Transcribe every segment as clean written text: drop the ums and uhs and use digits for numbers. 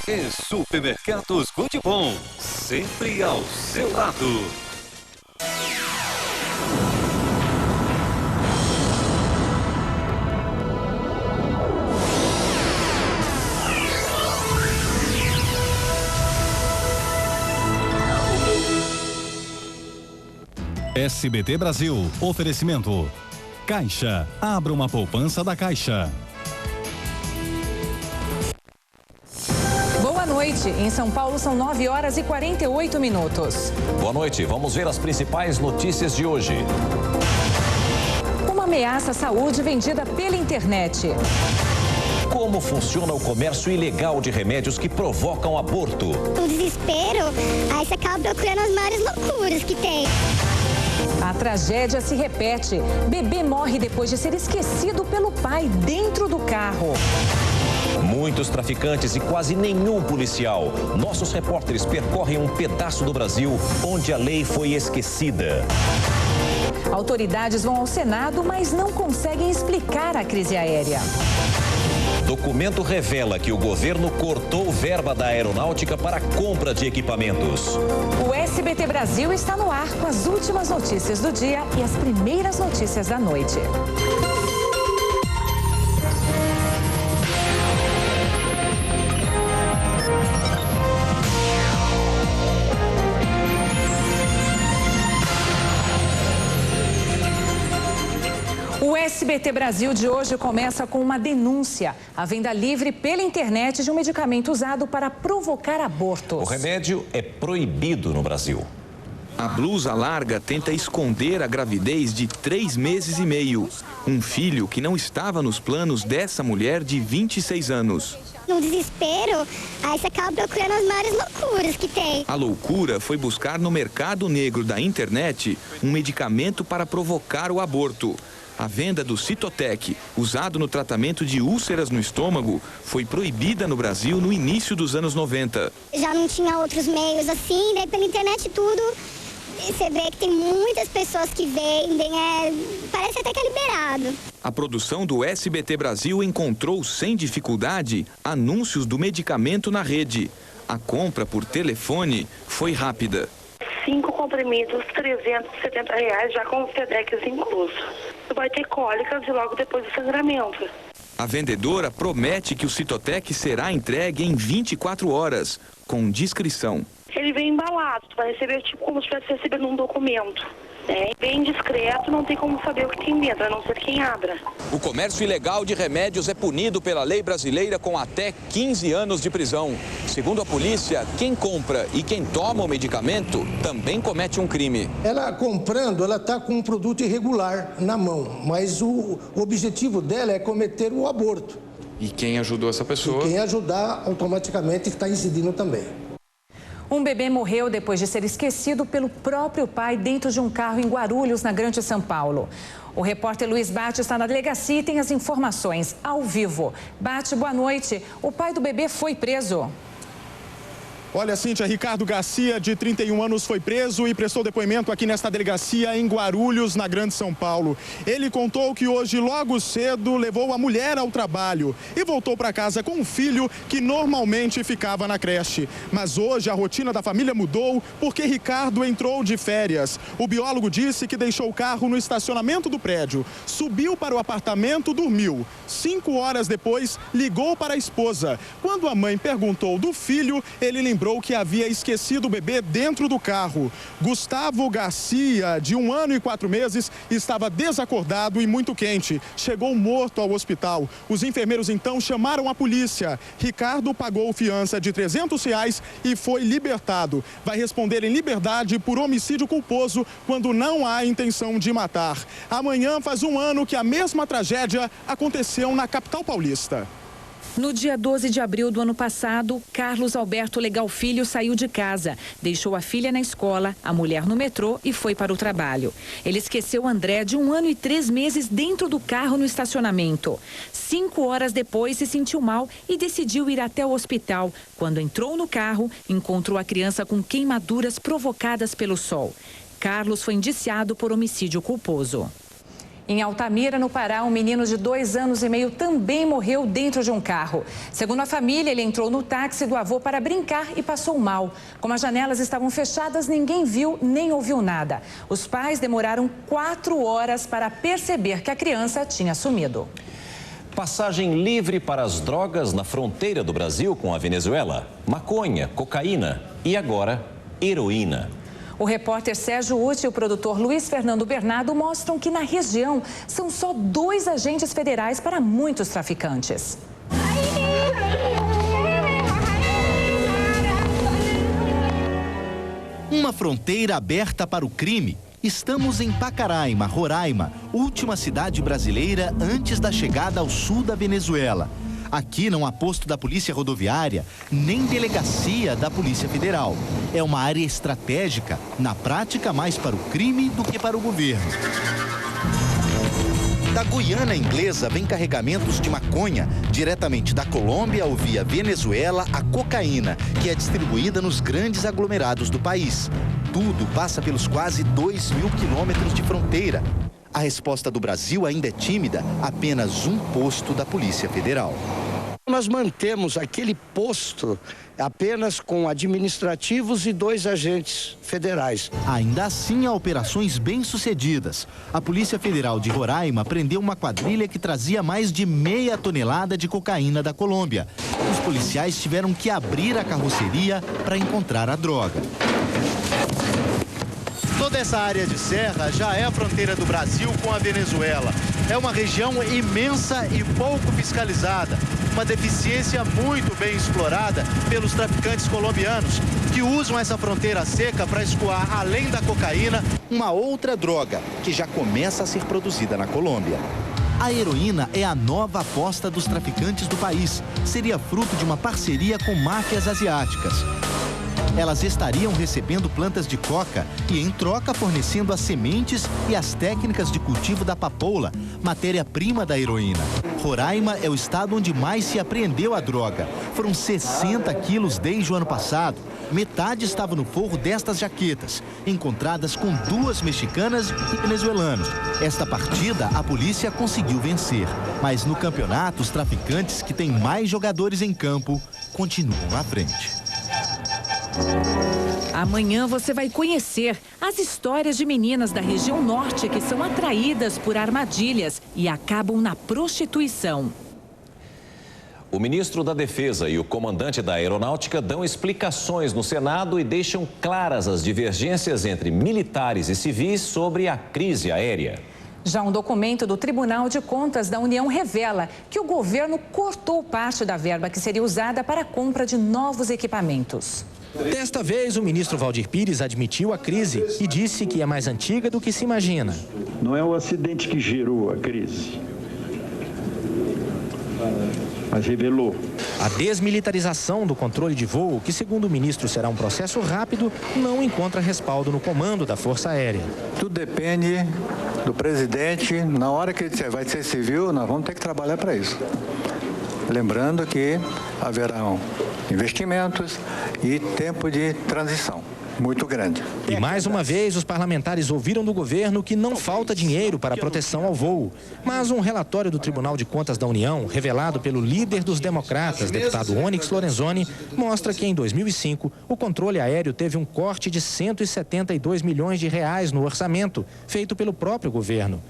E Supermercados Good Bom, sempre ao seu lado. SBT Brasil, oferecimento. Caixa, abra uma poupança da Caixa. Boa noite. Em São Paulo são 9h48. Boa noite. Vamos ver as principais notícias de hoje. Uma ameaça à saúde vendida pela internet. Como funciona o comércio ilegal de remédios que provocam aborto? O desespero, aí você acaba procurando as maiores loucuras que tem. A tragédia se repete. Bebê morre depois de ser esquecido pelo pai dentro do carro. Muitos traficantes e quase nenhum policial. Nossos repórteres percorrem um pedaço do Brasil onde a lei foi esquecida. Autoridades vão ao Senado, mas não conseguem explicar a crise aérea. Documento revela que o governo cortou verba da aeronáutica para a compra de equipamentos. O SBT Brasil está no ar com as últimas notícias do dia e as primeiras notícias da noite. O SBT Brasil de hoje começa com uma denúncia. A venda livre pela internet de um medicamento usado para provocar abortos. O remédio é proibido no Brasil. A blusa larga tenta esconder a gravidez de 3 meses e meio. Um filho que não estava nos planos dessa mulher de 26 anos. No desespero, aí você acaba procurando as maiores loucuras que tem. A loucura foi buscar no mercado negro da internet um medicamento para provocar o aborto. A venda do Cytotec, usado no tratamento de úlceras no estômago, foi proibida no Brasil no início dos anos 90. Já não tinha outros meios assim, daí pela internet tudo, você vê que tem muitas pessoas que vendem, parece até que é liberado. A produção do SBT Brasil encontrou sem dificuldade anúncios do medicamento na rede. A compra por telefone foi rápida. 5 comprimidos, R$370, já com os TEDx incluso. Vai ter cólicas e logo depois do sangramento. A vendedora promete que o Cytotec será entregue em 24 horas, com descrição. Ele vem embalado, tu vai receber tipo como se estivesse recebendo um documento. É bem discreto, não tem como saber o que tem dentro, a não ser quem abra. O comércio ilegal de remédios é punido pela lei brasileira com até 15 anos de prisão. Segundo a polícia, quem compra e quem toma o medicamento também comete um crime. Ela comprando, ela está com um produto irregular na mão, mas o objetivo dela é cometer o aborto. E quem ajudou essa pessoa? E quem ajudar, automaticamente está incidindo também. Um bebê morreu depois de ser esquecido pelo próprio pai dentro de um carro em Guarulhos, na Grande São Paulo. O repórter Luiz Bate está na delegacia e tem as informações ao vivo. Bate, boa noite. O pai do bebê foi preso. Olha, Cíntia, Ricardo Garcia, de 31 anos, foi preso e prestou depoimento aqui nesta delegacia em Guarulhos, na Grande São Paulo. Ele contou que hoje, logo cedo, levou a mulher ao trabalho e voltou para casa com um filho que normalmente ficava na creche. Mas hoje a rotina da família mudou porque Ricardo entrou de férias. O biólogo disse que deixou o carro no estacionamento do prédio, subiu para o apartamento, dormiu. 5 horas depois, ligou para a esposa. Quando a mãe perguntou do filho, ele lembrou que havia esquecido o bebê dentro do carro. Gustavo Garcia, de 1 ano e 4 meses, estava desacordado e muito quente. Chegou morto ao hospital. Os enfermeiros então chamaram a polícia. Ricardo pagou fiança de R$300 e foi libertado. Vai responder em liberdade por homicídio culposo quando não há intenção de matar. Amanhã faz 1 ano que a mesma tragédia aconteceu na capital paulista. No dia 12 de abril do ano passado, Carlos Alberto Legal Filho saiu de casa, deixou a filha na escola, a mulher no metrô e foi para o trabalho. Ele esqueceu André, de 1 ano e 3 meses, dentro do carro no estacionamento. 5 horas depois se sentiu mal e decidiu ir até o hospital. Quando entrou no carro, encontrou a criança com queimaduras provocadas pelo sol. Carlos foi indiciado por homicídio culposo. Em Altamira, no Pará, um menino de 2 anos e meio também morreu dentro de um carro. Segundo a família, ele entrou no táxi do avô para brincar e passou mal. Como as janelas estavam fechadas, ninguém viu nem ouviu nada. Os pais demoraram 4 horas para perceber que a criança tinha sumido. Passagem livre para as drogas na fronteira do Brasil com a Venezuela. Maconha, cocaína e agora heroína. O repórter Sérgio Uti e o produtor Luiz Fernando Bernardo mostram que na região são só 2 agentes federais para muitos traficantes. Uma fronteira aberta para o crime. Estamos em Pacaraima, Roraima, última cidade brasileira antes da chegada ao sul da Venezuela. Aqui não há posto da Polícia Rodoviária, nem delegacia da Polícia Federal. É uma área estratégica, na prática mais para o crime do que para o governo. Da Guiana Inglesa vem carregamentos de maconha, diretamente da Colômbia ou via Venezuela a cocaína, que é distribuída nos grandes aglomerados do país. Tudo passa pelos quase 2.000 quilômetros de fronteira. A resposta do Brasil ainda é tímida, apenas um posto da Polícia Federal. Nós mantemos aquele posto apenas com administrativos e 2 agentes federais. Ainda assim, há operações bem-sucedidas. A Polícia Federal de Roraima prendeu uma quadrilha que trazia mais de meia tonelada de cocaína da Colômbia. Os policiais tiveram que abrir a carroceria para encontrar a droga. Toda essa área de serra já é a fronteira do Brasil com a Venezuela. É uma região imensa e pouco fiscalizada. Uma deficiência muito bem explorada pelos traficantes colombianos, que usam essa fronteira seca para escoar, além da cocaína, uma outra droga que já começa a ser produzida na Colômbia. A heroína é a nova aposta dos traficantes do país. Seria fruto de uma parceria com máfias asiáticas. Elas estariam recebendo plantas de coca e, em troca, fornecendo as sementes e as técnicas de cultivo da papoula, matéria-prima da heroína. Roraima é o estado onde mais se apreendeu a droga. Foram 60 quilos desde o ano passado. Metade estava no forro destas jaquetas, encontradas com 2 mexicanas e venezuelanos. Esta partida, a polícia conseguiu vencer. Mas no campeonato, os traficantes que têm mais jogadores em campo continuam à frente. Amanhã você vai conhecer as histórias de meninas da região norte que são atraídas por armadilhas e acabam na prostituição. O ministro da Defesa e o comandante da Aeronáutica dão explicações no Senado e deixam claras as divergências entre militares e civis sobre a crise aérea. Já um documento do Tribunal de Contas da União revela que o governo cortou parte da verba que seria usada para a compra de novos equipamentos. Desta vez, o ministro Valdir Pires admitiu a crise e disse que é mais antiga do que se imagina. Não é o acidente que gerou a crise, mas revelou. A desmilitarização do controle de voo, que segundo o ministro será um processo rápido, não encontra respaldo no comando da Força Aérea. Tudo depende do presidente. Na hora que ele disser vai ser civil, nós vamos ter que trabalhar para isso. Lembrando que haverão investimentos e tempo de transição muito grande. E mais uma vez, os parlamentares ouviram do governo que não falta dinheiro para a proteção ao voo. Mas um relatório do Tribunal de Contas da União, revelado pelo líder dos democratas, deputado Onyx Lorenzoni, mostra que em 2005 o controle aéreo teve um corte de 172 milhões de reais no orçamento, feito pelo próprio governo.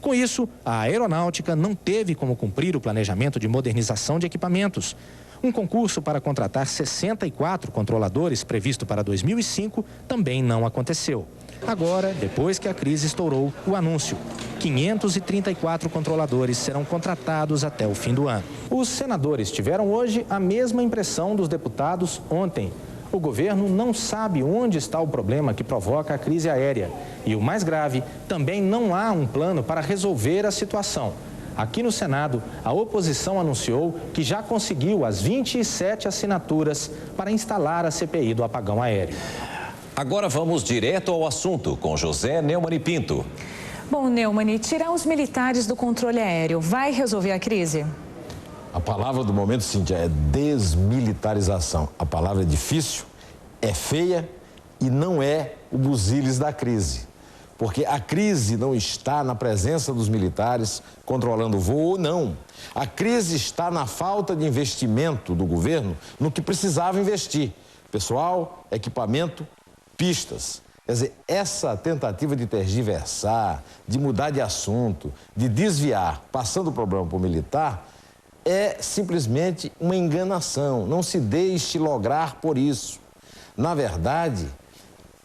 Com isso, a aeronáutica não teve como cumprir o planejamento de modernização de equipamentos. Um concurso para contratar 64 controladores previsto para 2005 também não aconteceu. Agora, depois que a crise estourou, o anúncio: 534 controladores serão contratados até o fim do ano. Os senadores tiveram hoje a mesma impressão dos deputados ontem. O governo não sabe onde está o problema que provoca a crise aérea. E o mais grave, também não há um plano para resolver a situação. Aqui no Senado, a oposição anunciou que já conseguiu as 27 assinaturas para instalar a CPI do apagão aéreo. Agora vamos direto ao assunto com José Neumann e Pinto. Bom, Neumann, tirar os militares do controle aéreo vai resolver a crise? A palavra do momento, Cíntia, é desmilitarização. A palavra é difícil, é feia e não é o busilis da crise. Porque a crise não está na presença dos militares controlando o voo ou não. A crise está na falta de investimento do governo no que precisava investir. Pessoal, equipamento, pistas. Quer dizer, essa tentativa de tergiversar, de mudar de assunto, de desviar, passando o problema para o militar, é simplesmente uma enganação. Não se deixe lograr por isso. Na verdade,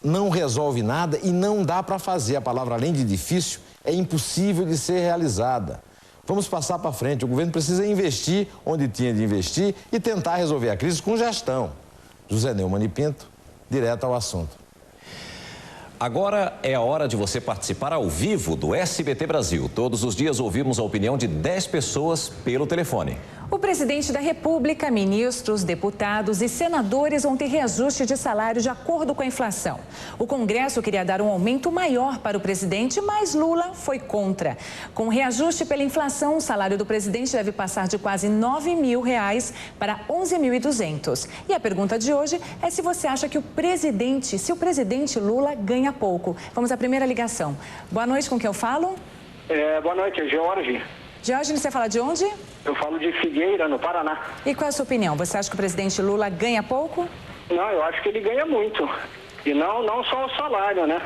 não resolve nada e não dá para fazer. A palavra, além de difícil, é impossível de ser realizada. Vamos passar para frente. O governo precisa investir onde tinha de investir e tentar resolver a crise com gestão. José Neumann e Pinto, direto ao assunto. Agora é a hora de você participar ao vivo do SBT Brasil. Todos os dias ouvimos a opinião de 10 pessoas pelo telefone. O presidente da República, ministros, deputados e senadores vão ter reajuste de salário de acordo com a inflação. O Congresso queria dar um aumento maior para o presidente, mas Lula foi contra. Com reajuste pela inflação, o salário do presidente deve passar de quase R$9 mil para 11.200. E a pergunta de hoje é se você acha que o presidente Lula ganha pouco. Vamos à primeira ligação. Boa noite, com quem eu falo? Boa noite, é Jorge. Jorge, você fala de onde? Eu falo de Figueira, no Paraná. E qual é a sua opinião? Você acha que o presidente Lula ganha pouco? Não, eu acho que ele ganha muito. E não só o salário, né?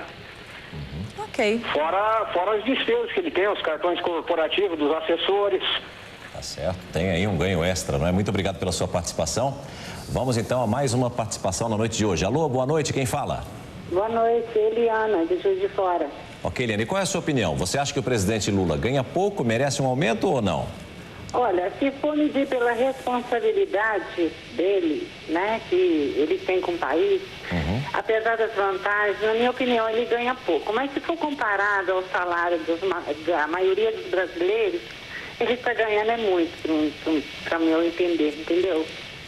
Ok. Fora as despesas que ele tem, os cartões corporativos dos assessores. Tá certo, tem aí um ganho extra, não é? Muito obrigado pela sua participação. Vamos então a mais uma participação na noite de hoje. Alô, boa noite, quem fala? Boa noite, Eliana, de Juiz de Fora. Ok, Eliane, qual é a sua opinião? Você acha que o presidente Lula ganha pouco, merece um aumento ou não? Olha, se for medir pela responsabilidade dele, né, que ele tem com o país, apesar das vantagens, na minha opinião, ele ganha pouco. Mas se for comparado ao salário da maioria dos brasileiros, ele está ganhando muito, para meu entender, entendeu?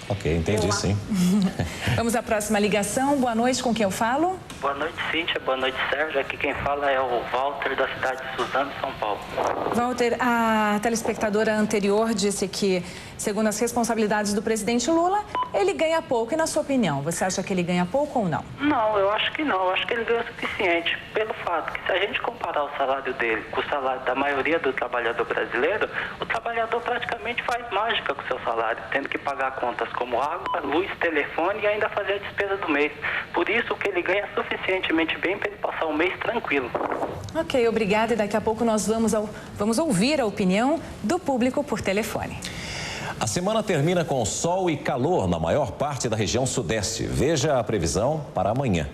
Ok, entendi sim. Vamos à próxima ligação. Boa noite, com quem eu falo? Boa noite, Cíntia. Boa noite, Sérgio. Aqui quem fala é o Walter, da cidade de Suzano, São Paulo. Walter, a telespectadora anterior disse que, segundo as responsabilidades do presidente Lula, ele ganha pouco. E na sua opinião, você acha que ele ganha pouco ou não? Não, eu acho que não. Eu acho que ele ganha o suficiente. Pelo fato que, se a gente comparar o salário dele com o salário da maioria do trabalhador brasileiro, o trabalhador praticamente faz mágica com o seu salário, tendo que pagar contas como água, luz, telefone e ainda fazer a despesa do mês. Por isso que ele ganha suficientemente bem para ele passar o mês tranquilo. Ok, obrigada. E daqui a pouco nós vamos ouvir a opinião do público por telefone. A semana termina com sol e calor na maior parte da região sudeste. Veja a previsão para amanhã.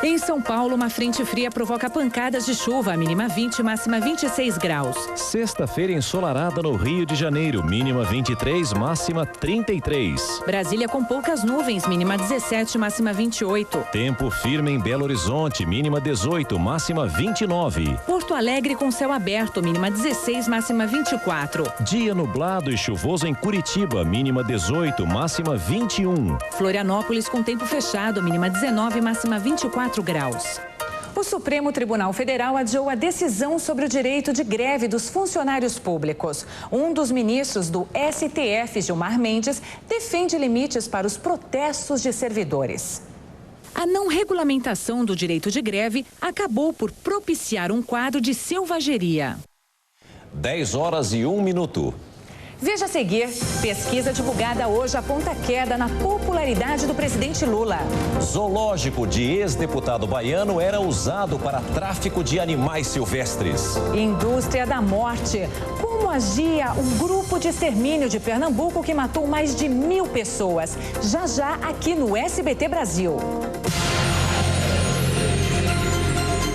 Em São Paulo, uma frente fria provoca pancadas de chuva, mínima 20, máxima 26 graus. Sexta-feira ensolarada no Rio de Janeiro, mínima 23, máxima 33. Brasília com poucas nuvens, mínima 17, máxima 28. Tempo firme em Belo Horizonte, mínima 18, máxima 29. Porto Alegre com céu aberto, mínima 16, máxima 24. Dia nublado e chuvoso em Curitiba, mínima 18, máxima 21. Florianópolis com tempo fechado, mínima 19, máxima 24 graus. O Supremo Tribunal Federal adiou a decisão sobre o direito de greve dos funcionários públicos. Um dos ministros do STF, Gilmar Mendes, defende limites para os protestos de servidores. A não regulamentação do direito de greve acabou por propiciar um quadro de selvageria. 10h01. Veja a seguir, pesquisa divulgada hoje aponta queda na popularidade do presidente Lula. Zoológico de ex-deputado baiano era usado para tráfico de animais silvestres. Indústria da morte. Como agia um grupo de extermínio de Pernambuco que matou mais de 1.000 pessoas? Já aqui no SBT Brasil.